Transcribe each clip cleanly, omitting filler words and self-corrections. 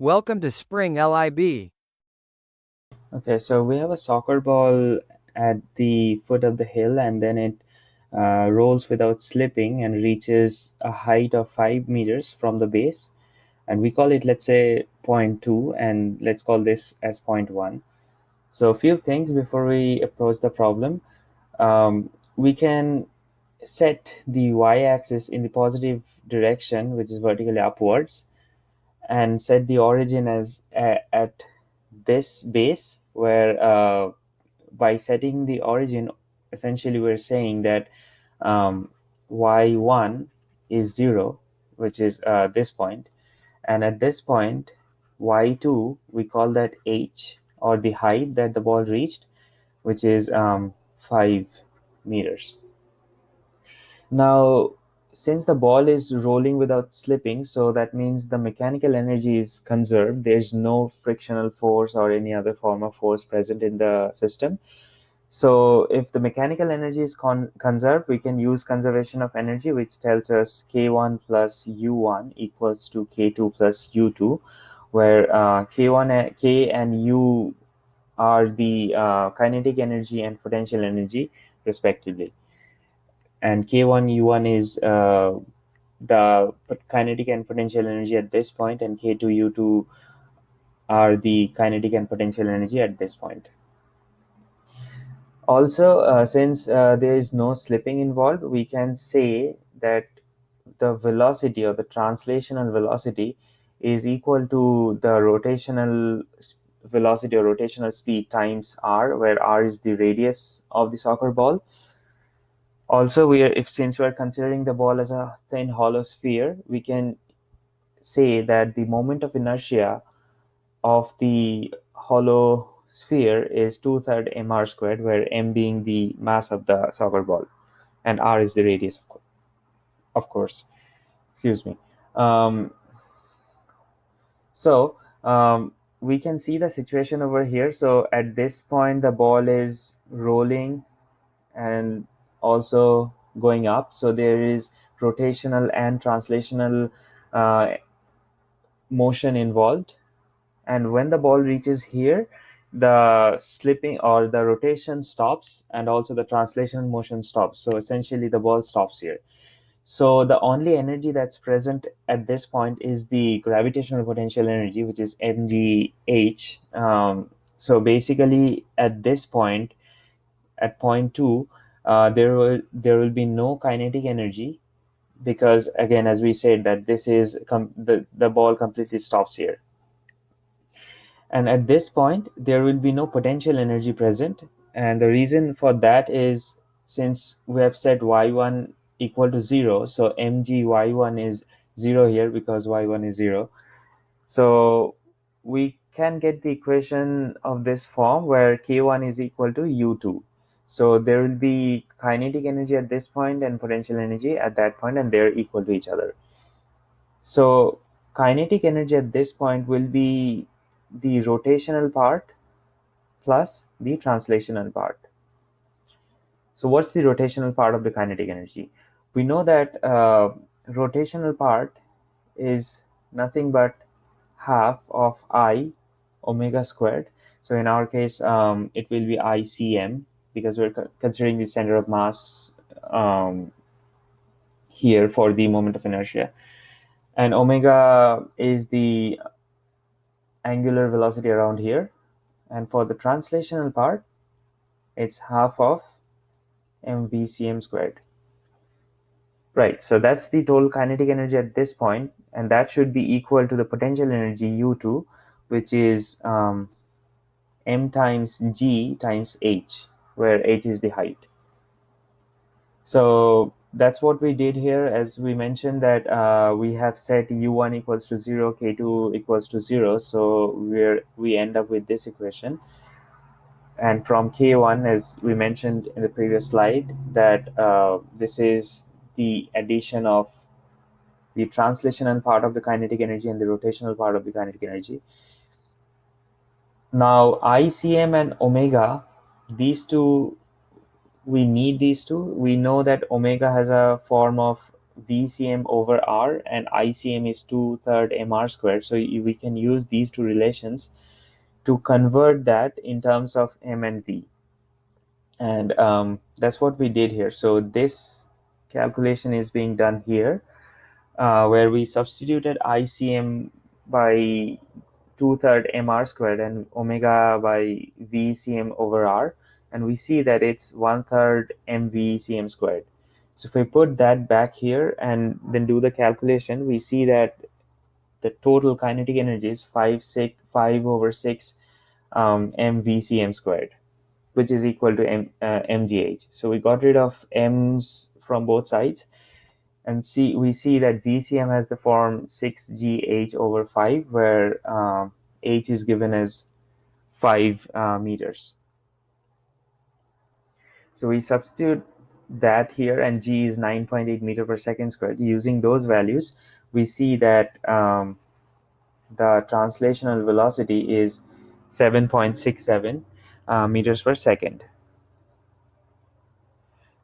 Welcome to Spring LIB. Okay, so we have a soccer ball at the foot of the hill, and then it rolls without slipping and reaches a height of 5 meters from the base. And we call it, let's say, point two, and let's call this as point one. So, a few things before we approach the problem. We can set the y-axis in the positive direction, which is vertically upwards, and set the origin as at this base where by setting the origin, essentially we're saying that um, y1 is 0, which is this point, and at this point y2 we call that h, or the height that the ball reached, which is 5 meters. Now, since the ball is rolling without slipping, so that means the mechanical energy is conserved. There's no frictional force or any other form of force present in the system. So if the mechanical energy is conserved, we can use conservation of energy, which tells us K1 plus U1 equals to K2 plus U2, where K and U are the kinetic energy and potential energy, respectively. And K1 U1 is the kinetic and potential energy at this point, and K2 U2 are the kinetic and potential energy at this point. Also, since there is no slipping involved, we can say that the velocity, or the translational velocity, is equal to the rotational velocity or rotational speed times r, where r is the radius of the soccer ball. Also, we are, if since we are considering the ball as a thin hollow sphere, we can say that the moment of inertia of the hollow sphere is 2/3 mr squared, where m being the mass of the soccer ball and r is the radius, of course. Excuse me. Um, so we can see the situation over here. So at this point, the ball is rolling and also going up. So there is rotational and translational uh, motion involved. And when the ball reaches here, the slipping or the rotation stops, and also the translation motion stops. So essentially the ball stops here. So the only energy that's present at this point is the gravitational potential energy, which is mgh. So basically at this point, at point two, there will be no kinetic energy, because again, as we said, that this is the ball completely stops here. And at this point, there will be no potential energy present. And the reason for that is, since we have set y1 equal to 0, so mg y1 is 0 here, because y1 is 0. So we can get the equation of this form where k1 is equal to u2. So there will be kinetic energy at this point and potential energy at that point, and they're equal to each other. So kinetic energy at this point will be the rotational part plus the translational part. So what's the rotational part of the kinetic energy? We know that rotational part is nothing but half of I omega squared. So in our case, it will be ICM, because we're considering the center of mass um, here for the moment of inertia. And omega is the angular velocity around here. And for the translational part, it's half of mvcm squared. Right, so that's the total kinetic energy at this point, and that should be equal to the potential energy U2, which is m times g times h, where h is the height. So that's what we did here. As we mentioned that we have set u1 equals to 0, k2 equals to 0, so we end up with this equation. And from k1, as we mentioned in the previous slide, that this is the addition of the translational part of the kinetic energy and the rotational part of the kinetic energy. Now ICM and omega, these two, we need these two. We know that omega has a form of VCM over R, and ICM is 2/3 mr squared. So we can use these two relations to convert that in terms of m and v. And that's what we did here. So this calculation is being done here, where we substituted ICM by 2/3 mr squared and omega by VCM over R, and we see that it's 1/3 mVCM squared. So if we put that back here and then do the calculation, we see that the total kinetic energy is 5 over 6 mVCM squared, which is equal to mgh. So we got rid of m's from both sides, and we see that VCM has the form 6gh over 5, where h is given as 5 meters. So we substitute that here, and g is 9.8 meter per second squared. Using those values, we see that the translational velocity is 7.67 meters per second.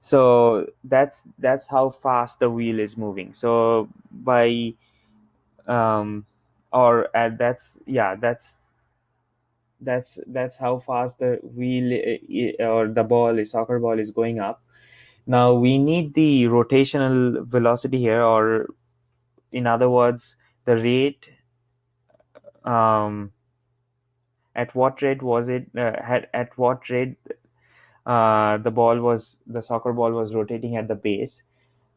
So that's how fast the wheel is moving. So by or at that's how fast the wheel or the soccer ball is going up. Now we need the rotational velocity here, or in other words, the rate. um, at what rate was it at what rate the soccer ball was rotating at the base.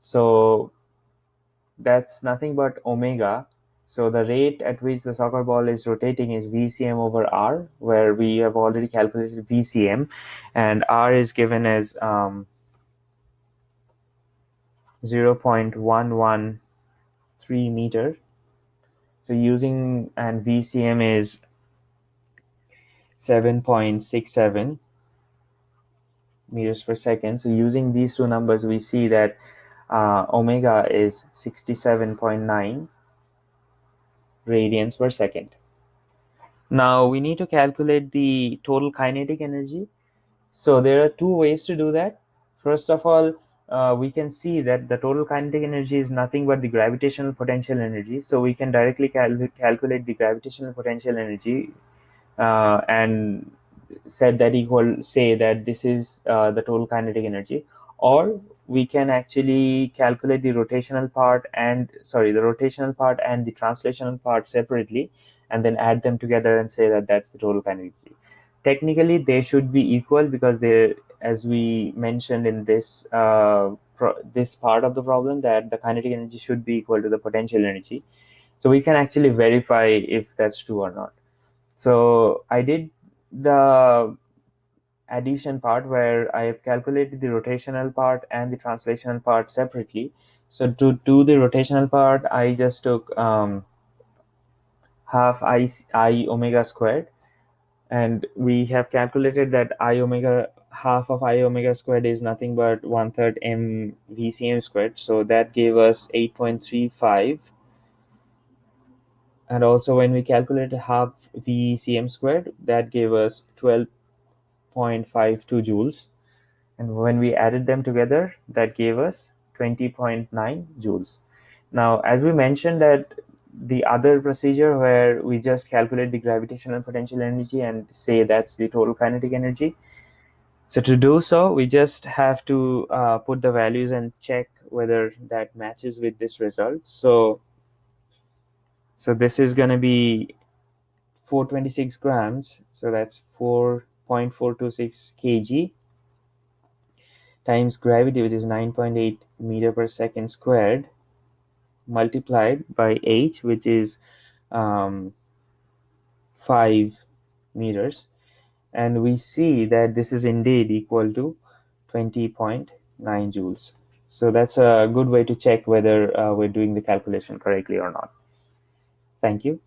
So that's nothing but omega. So the rate at which the soccer ball is rotating is VCM over R, where we have already calculated VCM, and R is given as 0.113 meter. So and VCM is 7.67 meters per second. So using these two numbers, we see that omega is 67.9 radians per second. Now we need to calculate the total kinetic energy. So there are two ways to do that. First of all, we can see that the total kinetic energy is nothing but the gravitational potential energy. So we can directly calculate the gravitational potential energy and say that this is the total kinetic energy. Or we can actually calculate the rotational part and the translational part separately, and then add them together and say that that's the total kinetic energy. Technically they should be equal, because they, as we mentioned in this this part of the problem, that the kinetic energy should be equal to the potential energy. So we can actually verify if that's true or not. So I did the addition part, where I have calculated the rotational part and the translational part separately. So to do the rotational part, I just took half I omega squared, and we have calculated that half of I omega squared is nothing but 1/3 m VCM squared. So that gave us 8.35. And also when we calculated half VCM squared, that gave us 12.52 joules. And when we added them together, that gave us 20.9 joules. Now, as we mentioned, that the other procedure where we just calculate the gravitational potential energy and say that's the total kinetic energy. So to do so, we just have to put the values and check whether that matches with this result. So this is going to be 426 grams. So that's 4.426 kg times gravity, which is 9.8 meter per second squared, multiplied by h, which is 5 meters. And we see that this is indeed equal to 20.9 joules. So that's a good way to check whether we're doing the calculation correctly or not. Thank you.